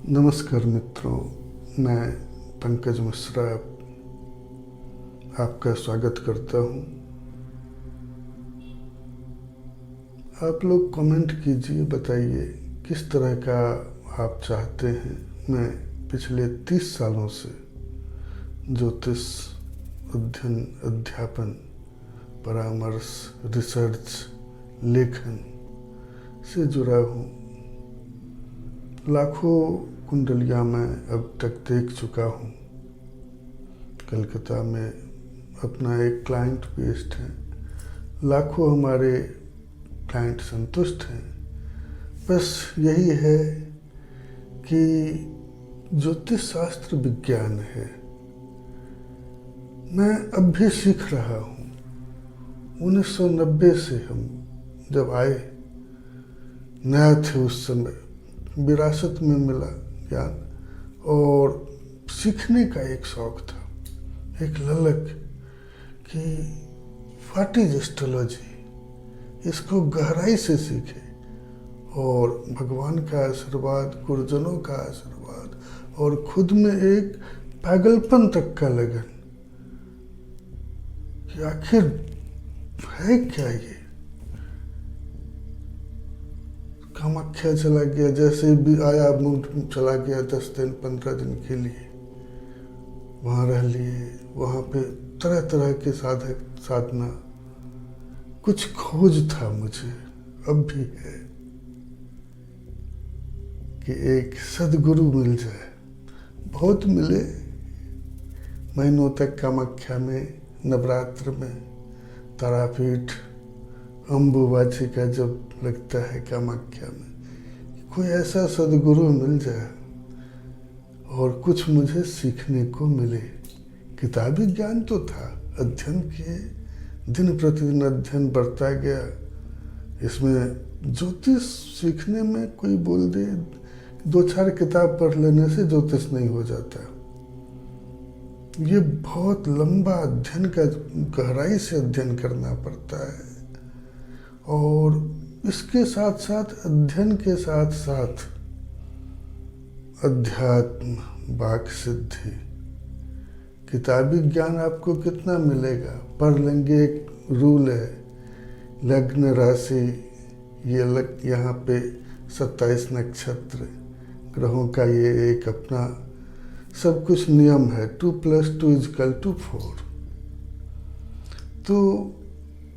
नमस्कार मित्रों, मैं पंकज मिश्रा आपका स्वागत करता हूं। आप लोग कमेंट कीजिए, बताइए किस तरह का आप चाहते हैं। मैं पिछले 30 सालों से ज्योतिष अध्ययन, अध्यापन, परामर्श, रिसर्च, लेखन से जुड़ा हूँ। लाखों कुंडलियाँ मैं अब तक देख चुका हूँ। कलकत्ता में अपना एक क्लाइंट बेस्ड है, लाखों हमारे क्लाइंट संतुष्ट हैं। बस यही है कि ज्योतिष शास्त्र विज्ञान है। मैं अब भी सीख रहा हूँ। 1990 से हम जब आए, नया थे उस समय, विरासत में मिला ज्ञान और सीखने का एक शौक था, एक ललक कि व्हाट इज एस्ट्रोलॉजी, इसको गहराई से सीखे। और भगवान का आशीर्वाद, गुरुजनों का आशीर्वाद और खुद में एक पागलपन तक का लगन कि आखिर है क्या ये। कामाख्या चला गया, जैसे भी आया चला गया 10 दिन 15 दिन के लिए, वहाँ रह लिए। वहाँ पे तरह तरह के साधना, कुछ खोज था मुझे, अब भी है कि एक सदगुरु मिल जाए। बहुत मिले महीनों तक कामाख्या में, नवरात्र में, तारापीठ, अम्बुबाची का जब लगता है कामाख्या में, कोई ऐसा सदगुरु मिल जाए और कुछ मुझे सीखने को मिले। किताबी ज्ञान तो था, अध्ययन किए, दिन प्रतिदिन अध्ययन बढ़ता गया। इसमें ज्योतिष सीखने में कोई बोल दे 2-4 किताब पढ़ लेने से ज्योतिष नहीं हो जाता। ये बहुत लंबा अध्ययन का, गहराई से अध्ययन करना पड़ता है। और इसके साथ साथ, अध्ययन के साथ साथ अध्यात्म, वाक सिद्धि, किताबी ज्ञान आपको कितना मिलेगा। पढ़ लेंगे, एक रूल है, लग्न राशि, ये यहाँ पे 27 नक्षत्र, ग्रहों का ये एक अपना सब कुछ नियम है। 2 + 2 = 4। तो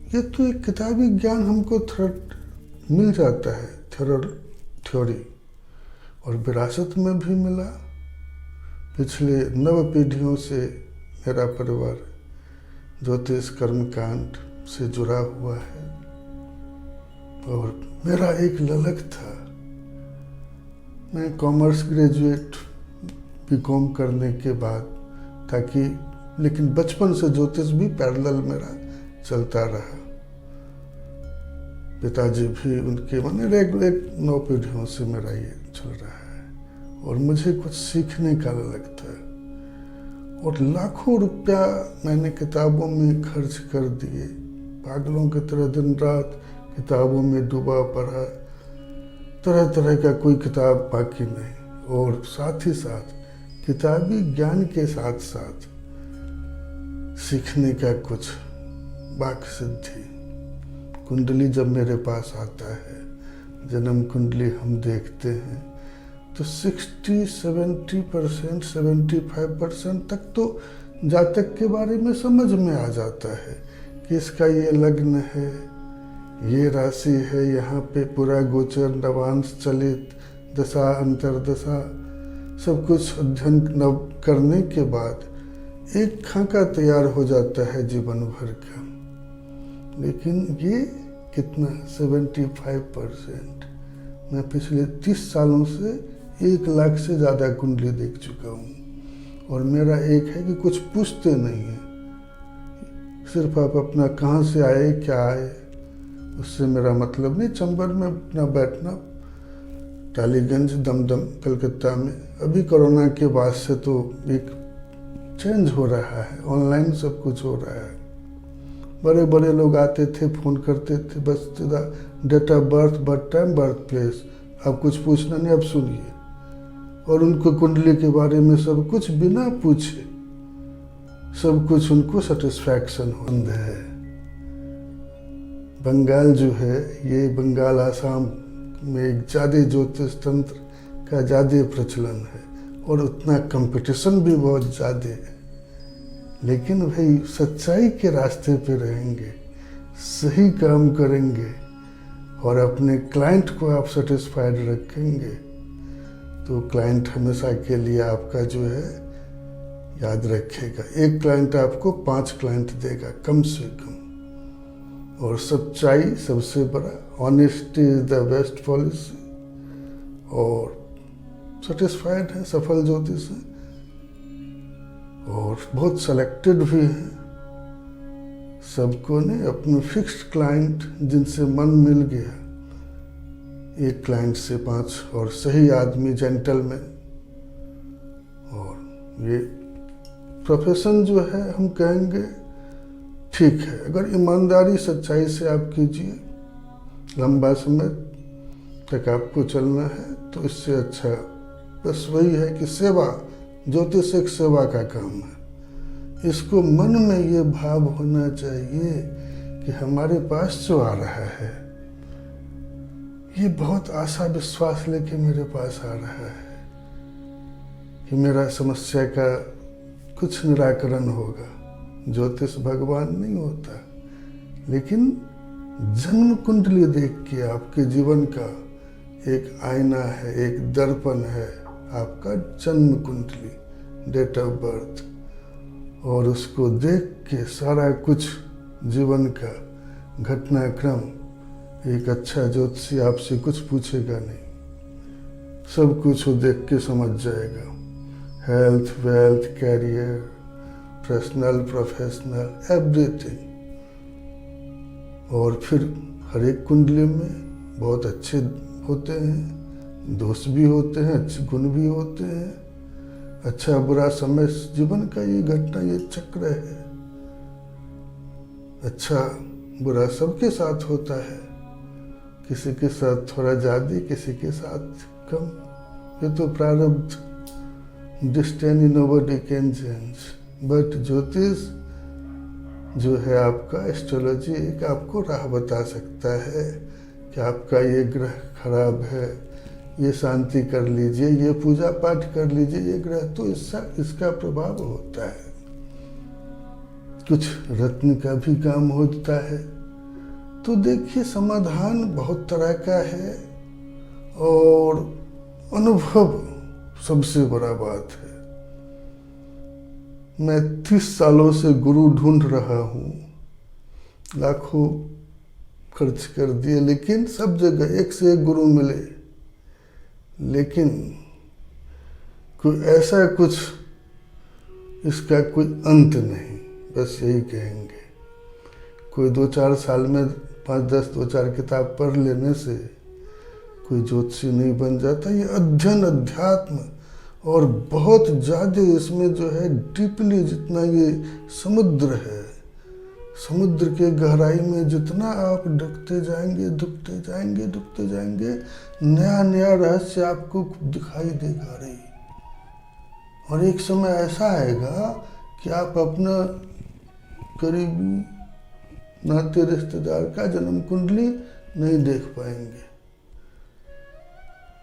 ये तो एक किताबी ज्ञान हमको मिल जाता है, थ्योरी, और विरासत में भी मिला। पिछले 9 पीढ़ियों से मेरा परिवार ज्योतिष कर्मकांड से जुड़ा हुआ है और मेरा एक ललक था। मैं कॉमर्स ग्रेजुएट बीकॉम करने के बाद, ताकि लेकिन बचपन से ज्योतिष भी पैरेलल मेरा चलता रहा। पिताजी भी उनके, मैंने रेगुलर 9 पीढ़ियों से मेरा ये चल रहा है और मुझे कुछ सीखने का ललक था। और लाखों रुपया मैंने किताबों में खर्च कर दिए, पागलों की तरह दिन रात किताबों में डूबा पड़ा, तरह तरह का कोई किताब बाकी नहीं। और साथ ही साथ किताबी ज्ञान के साथ साथ सीखने का कुछ, वाक सिद्धि। कुंडली जब मेरे पास आता है, जन्म कुंडली हम देखते हैं, तो 60-70%, 75% तक तो जातक के बारे में समझ में आ जाता है कि इसका ये लग्न है, ये राशि है, यहाँ पे पूरा गोचर, नवांश, चलित, दशा, अंतर्दशा, सब कुछ अध्ययन करने के बाद एक खाका तैयार हो जाता है जीवन भर का। लेकिन ये कितना, 75%। मैं पिछले 30 सालों से 1 लाख से ज़्यादा कुंडली देख चुका हूँ। और मेरा एक है कि कुछ पूछते नहीं हैं, सिर्फ आप अपना कहाँ से आए, क्या आए, उससे मेरा मतलब नहीं। चंबल में अपना बैठना, टालीगंज, दमदम, कलकत्ता में। अभी कोरोना के बाद से तो एक चेंज हो रहा है, ऑनलाइन सब कुछ हो रहा है। बड़े बड़े लोग आते थे, फ़ोन करते थे, बस date of birth, birth time, birth place, अब कुछ पूछना नहीं। अब सुनिए, और उनको कुंडली के बारे में सब कुछ बिना पूछे सब कुछ उनको सेटिस्फैक्शन होता है। बंगाल जो है, ये बंगाल आसाम में एक ज़्यादा ज्योतिष तंत्र का ज़्यादा प्रचलन है और उतना कंपटीशन भी बहुत ज़्यादा है। लेकिन भाई सच्चाई के रास्ते पे रहेंगे, सही काम करेंगे और अपने क्लाइंट को आप सेटिस्फाइड रखेंगे तो क्लाइंट हमेशा के लिए आपका जो है याद रखेगा। एक क्लाइंट आपको 5 क्लाइंट देगा कम से कम। और सच्चाई सबसे बड़ा, honesty is the best policy. और सेटिस्फाइड है, सफल ज्योतिष है और बहुत सेलेक्टेड भी हैं। सबको ने अपने फिक्स्ड क्लाइंट जिनसे मन मिल गया, 1 क्लाइंट से 5, और सही आदमी, जेंटलमैन। और ये प्रोफेशन जो है हम कहेंगे ठीक है, अगर ईमानदारी सच्चाई से आप कीजिए, लंबा समय तक आपको चलना है तो इससे अच्छा बस वही है कि सेवा, ज्योतिष एक सेवा का काम है। इसको मन में ये भाव होना चाहिए कि हमारे पास जो आ रहा है ये बहुत आशा विश्वास लेके मेरे पास आ रहा है कि मेरा समस्या का कुछ निराकरण होगा। ज्योतिष भगवान नहीं होता, लेकिन जन्म कुंडली देख के आपके जीवन का एक आईना है, एक दर्पण है, आपका जन्म कुंडली, डेट ऑफ बर्थ। और उसको देख के सारा कुछ जीवन का घटनाक्रम, एक अच्छा ज्योतिषी आपसे कुछ पूछेगा नहीं, सब कुछ वो देख के समझ जाएगा। Health, wealth, career, personal, professional, everything. और फिर हर एक कुंडली में बहुत अच्छे होते हैं, दोष भी होते हैं, अच्छे गुण भी होते हैं। अच्छा बुरा समय जीवन का ये घटना, ये चक्र है। अच्छा बुरा सबके साथ होता है, किसी के साथ थोड़ा ज़्यादा, किसी के साथ कम। ये तो प्रारब्ध, destiny nobody can change. But ज्योतिष जो है आपका, एस्ट्रोलॉजी एक आपको राह बता सकता है कि आपका ये ग्रह खराब है, ये शांति कर लीजिए, ये पूजा पाठ कर लीजिए, ये ग्रह तो इसका प्रभाव होता है। कुछ रत्न का भी काम होता है। तो देखिए समाधान बहुत तरह का है और अनुभव सबसे बड़ा बात है। मैं 30 सालों से गुरु ढूंढ रहा हूँ, लाखों खर्च कर दिए, लेकिन सब जगह एक से एक गुरु मिले, लेकिन कोई ऐसा कुछ इसका कोई अंत नहीं। बस यही कहेंगे, कोई 2-4 साल में 5-10 2-4 किताब पढ़ लेने से कोई ज्योतिषी नहीं बन जाता। ये अध्ययन, अध्यात्म और बहुत ज़्यादा इसमें जो है डीपली, जितना ये समुद्र है, समुद्र के गहराई में जितना आप डूबते जाएंगे, डूबते जाएंगे, डूबते जाएंगे, नया नया रहस्य आपको दिखाई देगा रही। और एक समय ऐसा आएगा कि आप अपना करीबी नाते रिश्तेदार का जन्म कुंडली नहीं देख पाएंगे,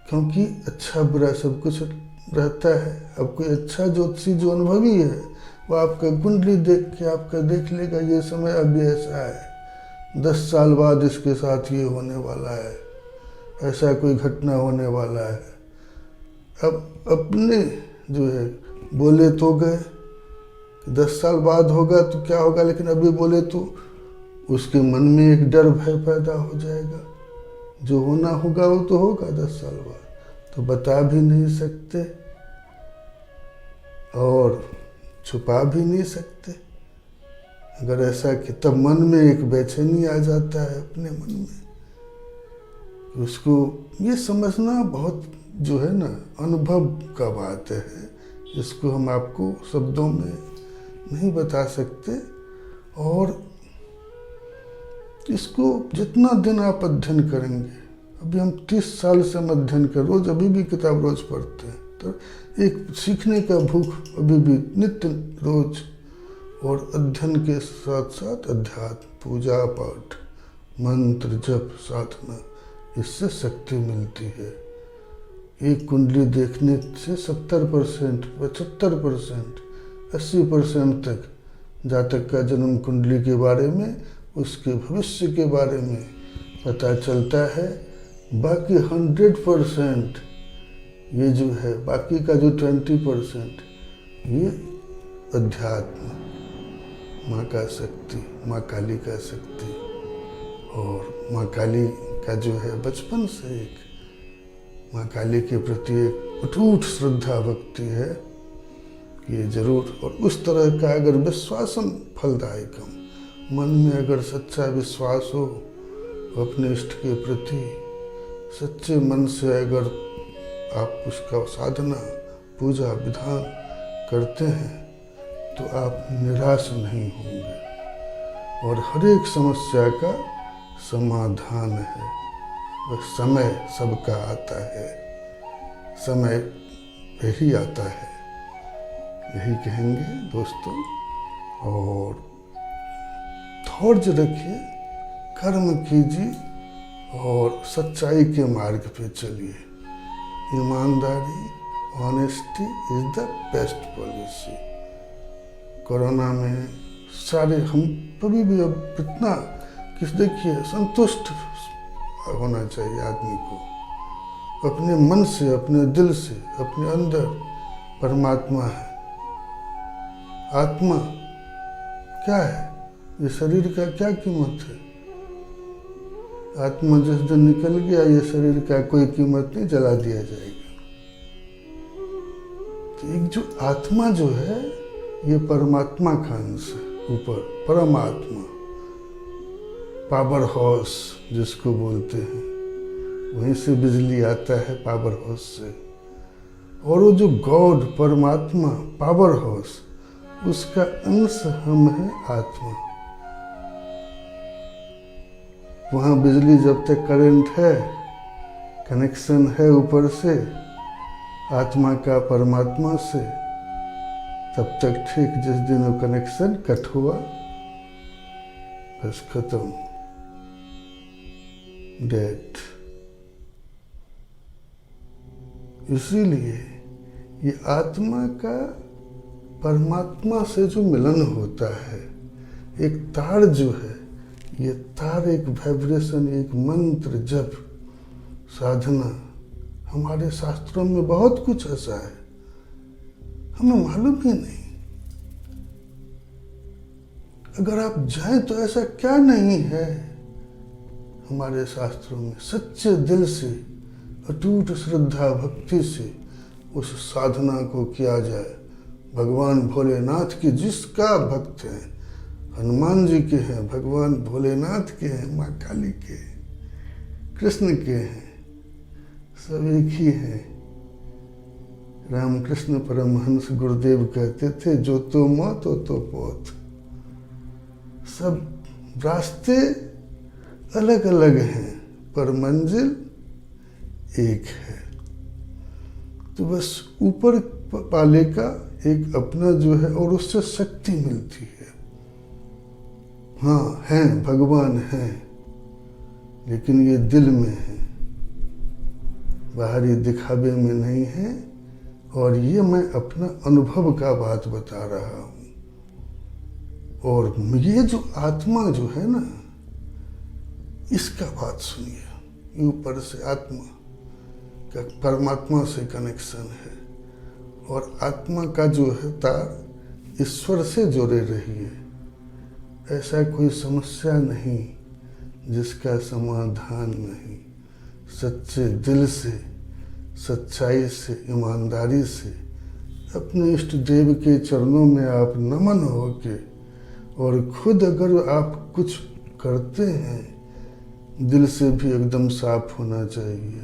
क्योंकि अच्छा बुरा सब कुछ रहता है। अब कोई अच्छा ज्योतिषी जो अनुभवी है वो आपका कुंडली देख के आपका देख लेगा, ये समय अभी ऐसा है, 10 साल बाद इसके साथ ये होने वाला है, ऐसा कोई घटना होने वाला है। अब अपने जो है बोले तो गए, 10 साल बाद होगा तो क्या होगा, लेकिन अभी बोले तो उसके मन में एक डर भय पैदा हो जाएगा। जो होना होगा वो तो होगा 10 साल बाद, तो बता भी नहीं सकते और छुपा भी नहीं सकते। अगर ऐसा कि तब मन में एक बेचैनी आ जाता है अपने मन में। उसको ये समझना बहुत जो है ना अनुभव का बात है, इसको हम आपको शब्दों में नहीं बता सकते। और इसको जितना दिन आप अध्ययन करेंगे, अभी हम 30 साल से हम अध्ययन कर, रोज अभी भी किताब रोज पढ़ते हैं, तर एक सीखने का भूख अभी भी नित्य रोज, और अध्ययन के साथ साथ अध्यात्म, पूजा पाठ, मंत्र जप, साधना, इससे शक्ति मिलती है। एक कुंडली देखने से 70%, 75%, 80% तक जातक का जन्म कुंडली के बारे में, उसके भविष्य के बारे में पता चलता है। बाकी 100% ये जो है, बाकी का जो 20% ये अध्यात्म, माँ का शक्ति, माँ काली का शक्ति, और माँ काली का जो है बचपन से एक माँ काली के प्रति एक अटूट श्रद्धा भक्ति है कि ये जरूर, और उस तरह का अगर विश्वासम फलदायकम, मन में अगर सच्चा विश्वास हो अपने इष्ट के प्रति, सच्चे मन से अगर आप उसका साधना, पूजा, विधान करते हैं तो आप निराश नहीं होंगे, और हर एक समस्या का समाधान है। वह समय सबका आता है, समय पे ही आता है, यही कहेंगे दोस्तों। और धैर्य रखिए, कर्म कीजिए और सच्चाई के मार्ग पे चलिए। ईमानदारी, honesty is the best policy. Corona में सारे हम कभी भी अब इतना देखिए संतुष्ट होना चाहिए आदमी को, अपने मन से, अपने दिल से, अपने अंदर परमात्मा है। आत्मा क्या है? ये शरीर का क्या कीमत है? आत्मा जिस दिन निकल गया, ये शरीर का कोई कीमत नहीं, जला दिया जाएगा। तो एक जो आत्मा जो है, ये परमात्मा का अंश है, ऊपर परमात्मा, पावर हाउस जिसको बोलते हैं, वहीं से बिजली आता है, पावर हाउस से। और वो जो गॉड, परमात्मा, पावर हाउस, उसका अंश हम है आत्मा। वहाँ बिजली जब तक करंट है, कनेक्शन है ऊपर से आत्मा का परमात्मा से, तब तक ठीक। जिस दिन वो कनेक्शन कट हुआ, बस खत्म, डेथ। इसीलिए ये आत्मा का परमात्मा से जो मिलन होता है, एक तार जो है, ये तार एक वाइब्रेशन, एक मंत्र जप, साधना, हमारे शास्त्रों में बहुत कुछ ऐसा है, हमें मालूम ही नहीं। अगर आप जाएं तो ऐसा क्या नहीं है हमारे शास्त्रों में। सच्चे दिल से, अटूट श्रद्धा भक्ति से उस साधना को किया जाए। भगवान भोलेनाथ की जिसका भक्त है, हनुमान जी के हैं, भगवान भोलेनाथ के हैं, माँ काली के, कृष्ण के हैं, सब एक ही हैं। रामकृष्ण परमहंस गुरुदेव कहते थे, जो तो मौत हो तो पोत। सब रास्ते अलग अलग हैं, पर मंजिल एक है। तो बस ऊपर पाले का एक अपना जो है, और उससे शक्ति मिलती है। हाँ हैं, भगवान हैं, लेकिन ये दिल में है, बाहरी दिखावे में नहीं है। और ये मैं अपना अनुभव का बात बता रहा हूँ। और ये जो आत्मा जो है ना, इसका बात सुनिए। ऊपर से आत्मा का परमात्मा से कनेक्शन है, और आत्मा का जो है तार ईश्वर से जुड़े रहिए। ऐसा कोई समस्या नहीं जिसका समाधान नहीं। सच्चे दिल से, सच्चाई से, ईमानदारी से अपने इष्ट देव के चरणों में आप नमन होके, और खुद अगर आप कुछ करते हैं, दिल से भी एकदम साफ होना चाहिए,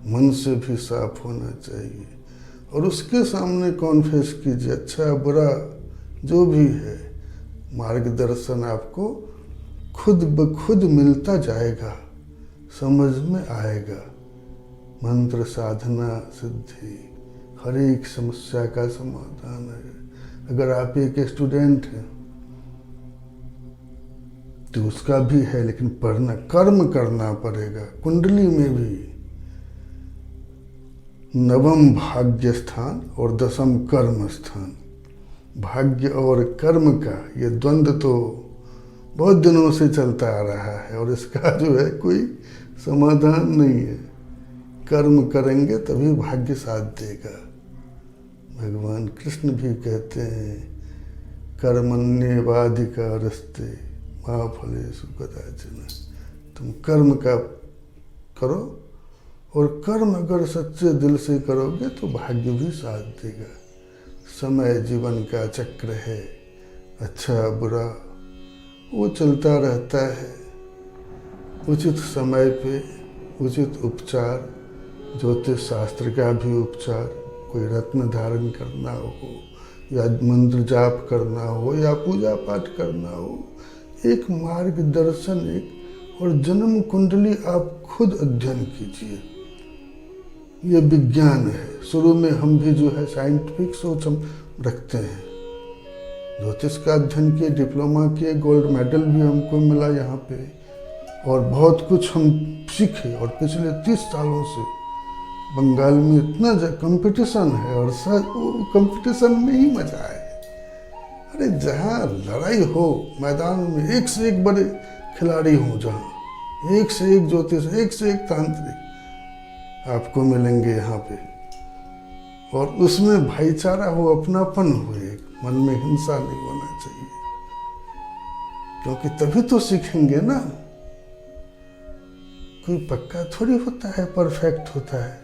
मन से भी साफ होना चाहिए, और उसके सामने कॉन्फेस कीजिए, अच्छा बुरा जो भी है, मार्गदर्शन आपको खुद ब खुद मिलता जाएगा, समझ में आएगा। मंत्र, साधना, सिद्धि, हर एक समस्या का समाधान है। अगर आप एक स्टूडेंट हैं तो उसका भी है, लेकिन पढ़ना, कर्म करना पड़ेगा। कुंडली में भी नवम भाग्य स्थान और दसम कर्म स्थान, भाग्य और कर्म का ये द्वंद्व तो बहुत दिनों से चलता आ रहा है और इसका जो है कोई समाधान नहीं है। कर्म करेंगे तभी भाग्य साथ देगा। भगवान कृष्ण भी कहते हैं कर्मण्येवाधिकारस्ते मा फलेषु कदाचन। तुम कर्म का करो और कर्म अगर सच्चे दिल से करोगे तो भाग्य भी साथ देगा। समय जीवन का चक्र है, अच्छा बुरा वो चलता रहता है। उचित समय पे उचित उपचार, ज्योतिष शास्त्र का भी उपचार, कोई रत्न धारण करना हो या मंत्र जाप करना हो या पूजा पाठ करना हो, एक मार्गदर्शन, एक और जन्म कुंडली आप खुद अध्ययन कीजिए। ये विज्ञान है। शुरू में हम भी जो है साइंटिफिक सोच हम रखते हैं। ज्योतिष का अध्ययन किए, डिप्लोमा किए, गोल्ड मेडल भी हमको मिला यहाँ पे और बहुत कुछ हम सीखे। और पिछले 30 सालों से बंगाल में इतना कंपटीशन है और वो कंपटीशन में ही मजा है। अरे जहाँ लड़ाई हो मैदान में, एक से एक बड़े खिलाड़ी हों, जहाँ एक से एक ज्योतिष, एक से एक तांत्रिक आपको मिलेंगे यहाँ पे, और उसमें भाईचारा हो, अपनापन हो, एक मन में हिंसा नहीं होना चाहिए, क्योंकि तभी तो सीखेंगे ना। कोई पक्का थोड़ी होता है, परफेक्ट होता है।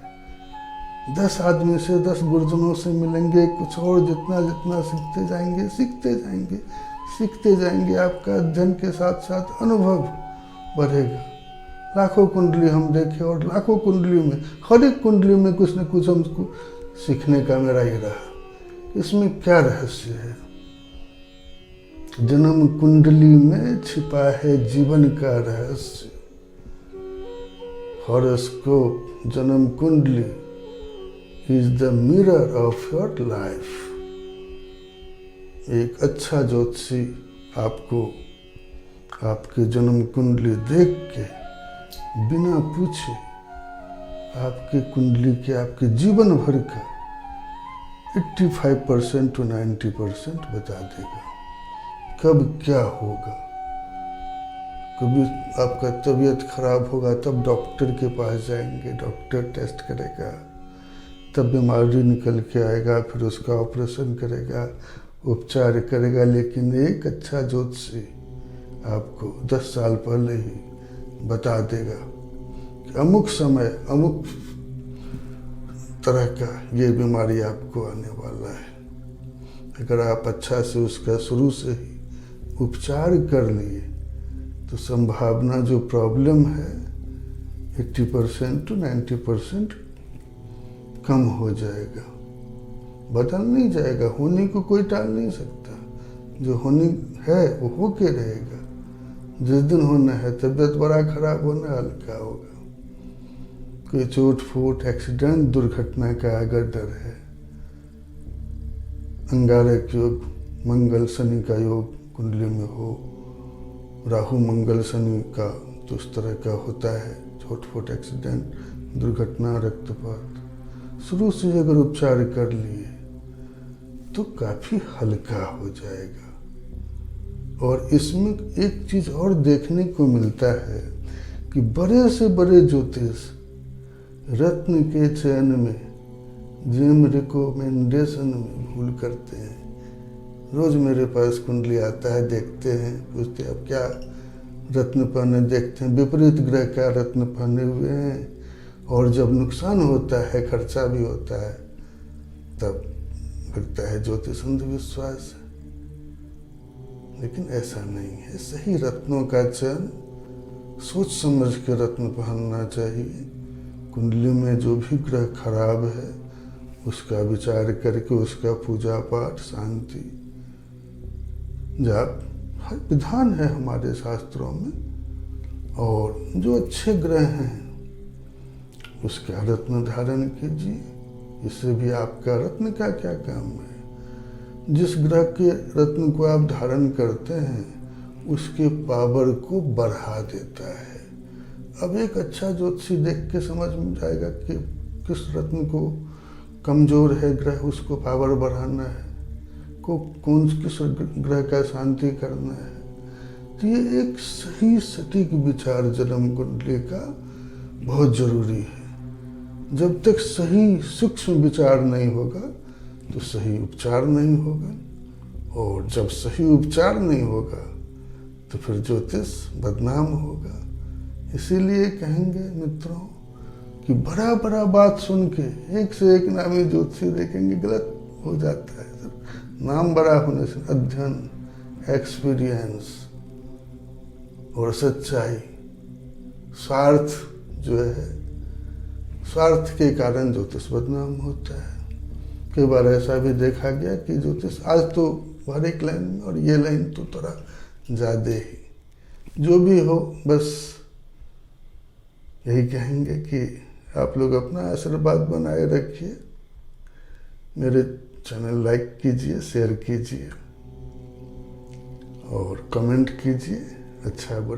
10 आदमी से 10 गुरुजनों से मिलेंगे, कुछ और जितना जितना सीखते जाएंगे सीखते जाएंगे सीखते जाएंगे, आपका अध्ययन के साथ साथ अनुभव बढ़ेगा। लाखों कुंडली हम देखे और लाखों कुंडलियों में, हर एक कुंडली में कुछ न कुछ हमको सीखने का मेरा ही रहा। इसमें क्या रहस्य है? जन्म कुंडली में छिपा है जीवन का रहस्य। हॉरोस्कोप, जन्म कुंडली is the mirror of your life. एक अच्छा ज्योतिषी आपको आपके जन्म कुंडली देख के बिना पूछे आपके कुंडली के, आपके जीवन भर का 85% to 90% बता देगा कब क्या होगा। कभी आपका तबीयत खराब होगा तब डॉक्टर के पास जाएंगे, डॉक्टर टेस्ट करेगा, तब बीमारी निकल के आएगा, फिर उसका ऑपरेशन करेगा, उपचार करेगा। लेकिन एक अच्छा ज्योतिषी आपको 10 साल पहले ही बता देगा कि अमुक समय अमुक तरह का ये बीमारी आपको आने वाला है। अगर आप अच्छा से उसका शुरू से ही उपचार कर लिए तो संभावना जो प्रॉब्लम है 80% to 90% कम हो जाएगा। बदल नहीं जाएगा। होने को कोई टाल नहीं सकता। जो होनी है वो होके रहेगा। जिस दिन होना है, तबीयत बड़ा खराब होना हल्का होगा। कोई चोट फूट, एक्सीडेंट, दुर्घटना का अगर डर है, अंगारक योग, मंगल शनि का योग कुंडली में हो, राहु मंगल शनि का तो उस तरह का होता है, छोट फूट एक्सीडेंट, दुर्घटना, रक्तपात, शुरू से अगर उपचार कर लिए तो काफी हल्का हो जाएगा। और इसमें एक चीज और देखने को मिलता है कि बड़े से बड़े ज्योतिष रत्न के चयन में, जेम रिकमेंडेशन में भूल करते हैं। रोज मेरे पास कुंडली आता है, देखते हैं, पूछते हैं अब क्या रत्न पहने, देखते हैं विपरीत ग्रह क्या रत्न पहने हुए हैं, और जब नुकसान होता है, खर्चा भी होता है, तब लगता है ज्योतिष अंधविश्वास है। लेकिन ऐसा नहीं है। सही रत्नों का चयन सोच समझ के रत्न पहनना चाहिए। कुंडली में जो भी ग्रह खराब है उसका विचार करके उसका पूजा पाठ, शांति, जाप, हर विधान है हमारे शास्त्रों में। और जो अच्छे ग्रह हैं उसका रत्न धारण कीजिए। इससे भी आपका रत्न का क्या काम है? जिस ग्रह के रत्न को आप धारण करते हैं उसके पावर को बढ़ा देता है। अब एक अच्छा ज्योतिषी देख के समझ में जाएगा कि किस रत्न को कमजोर है ग्रह, उसको पावर बढ़ाना है, को कौन किस ग्रह का शांति करना है। तो ये एक सही सटीक विचार जन्म कुंडली का बहुत जरूरी है। जब तक सही सूक्ष्म विचार नहीं होगा तो सही उपचार नहीं होगा, और जब सही उपचार नहीं होगा तो फिर ज्योतिष बदनाम होगा। इसीलिए कहेंगे मित्रों कि बड़ा बड़ा बात सुन के एक से एक नामी ज्योतिषी देखेंगे, गलत हो जाता है। नाम बड़ा होने से अध्ययन, एक्सपीरियंस और सच्चाई, स्वार्थ जो है, स्वार्थ के कारण ज्योतिष बदनाम होता है। कई बार ऐसा भी देखा गया कि ज्योतिष आज तो हर एक लाइन में, और ये लाइन तो थोड़ा ज़्यादा ही। जो भी हो, बस यही कहेंगे कि आप लोग अपना आशीर्वाद बनाए रखिए। मेरे चैनल लाइक कीजिए, शेयर कीजिए और कमेंट कीजिए। अच्छा